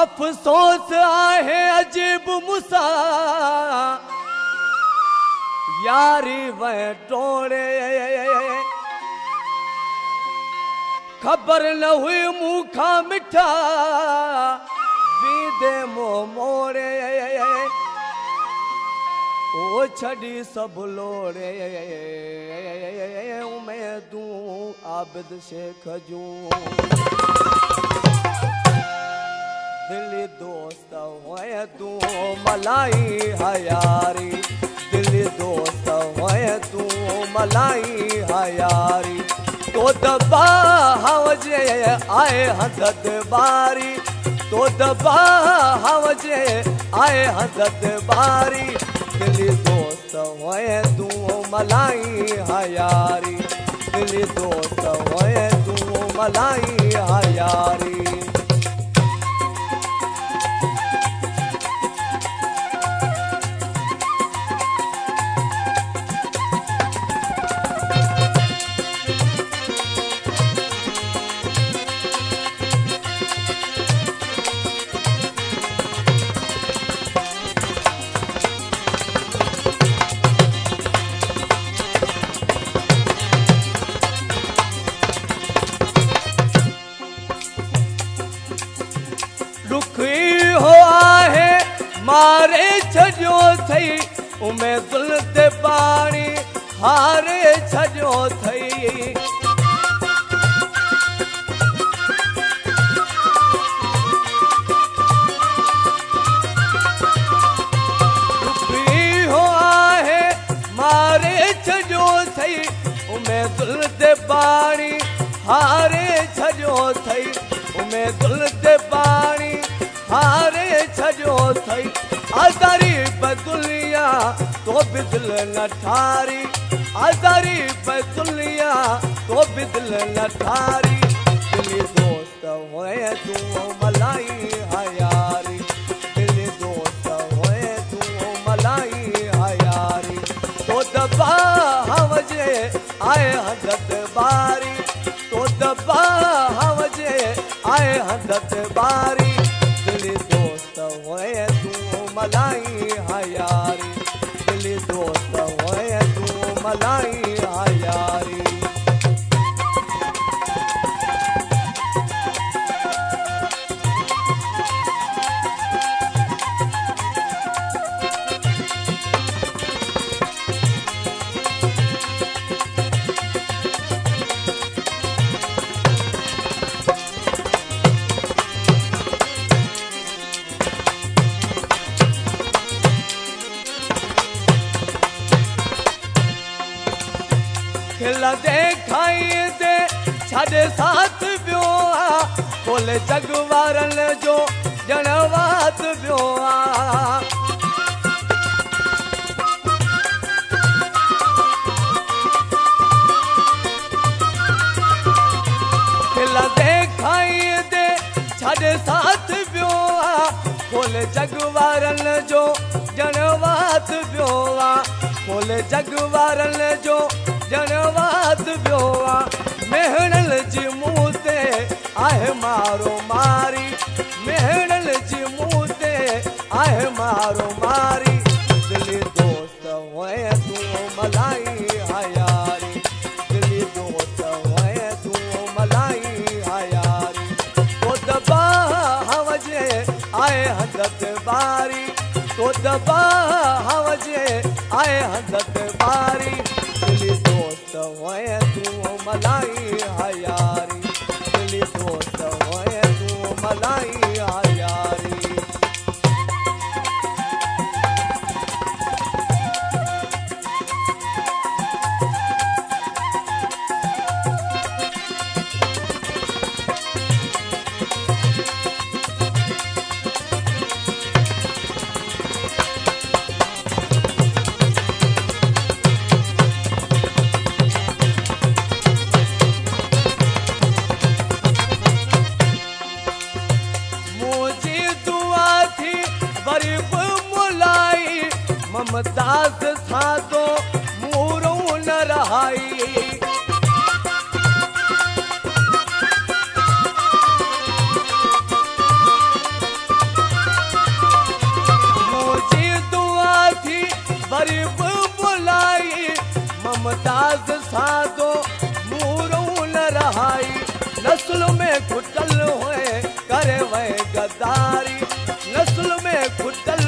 अफ़सोस आहे अजीब मुसा यारी वह टोड़े खबर न हुई मूखा मिठा बीदे मोह मोड़े ओ छड़ी सब लोड़े उम्मीदूं आबिद शेख जूं दिली दोस्त होए तू मलाई हयारी दिली दोस्त होए तू मलाई हयारी तो दबा हवजे आए हदद बारी तो दबा हवजे आए हदद बारी दिली दोस्त होए तू मलाई हयारी दिली दोस्त होए तू मलाई हयारी मारे छजो थई उमेदुल ते पानी हारे छजो थई दुखी हो आहे मारे छजो थई उमेदुल ते पानी हारे छजो थई उमेदुल ते पानी हारे छजो थई आजारी बदुलिया तो बिदल न ठारी आजारी बदुलिया तो बिदल न ठारी दिली दोस्त होए तू मलाई हयारी दिली दोस्त होए तू मलाई हयारी तो दबा हवजे आए हदद बारी तो दबा हवजे आए हदद बारी दिली दोस्त होए तू मलाई हयारी दिली दोस्त होए तू मलाई हयारी खिल देखाई दे छड़े साथ बियो कोल जग वारन जो जनवात बियो खिल देखाई दे छड़े साथ बियो कोल जग वारन जो जनवात बियो कोल जग वारन जो जनवात बियोआ मेहणल जी मुँह ते आहे मारो मारी मेहणल जी मुँह ते आहे मारो मारी दिली दोस्त होए तू मलाई हयारी दिली दोस्त होए तू मलाई हयारी तो दबा हवजे आए हदद बारी तो दबा हवजे आए हदद बारी दिली दोस्त होए तू मलाई हयारी दिली दोस्त होए तू मलाई हयारी ममताज था तो मूरों न रहाई अंदाज सादो मूरों न रहाई नस्ल में खुटल हुए करे वह गद्दारी नस्ल में खुटल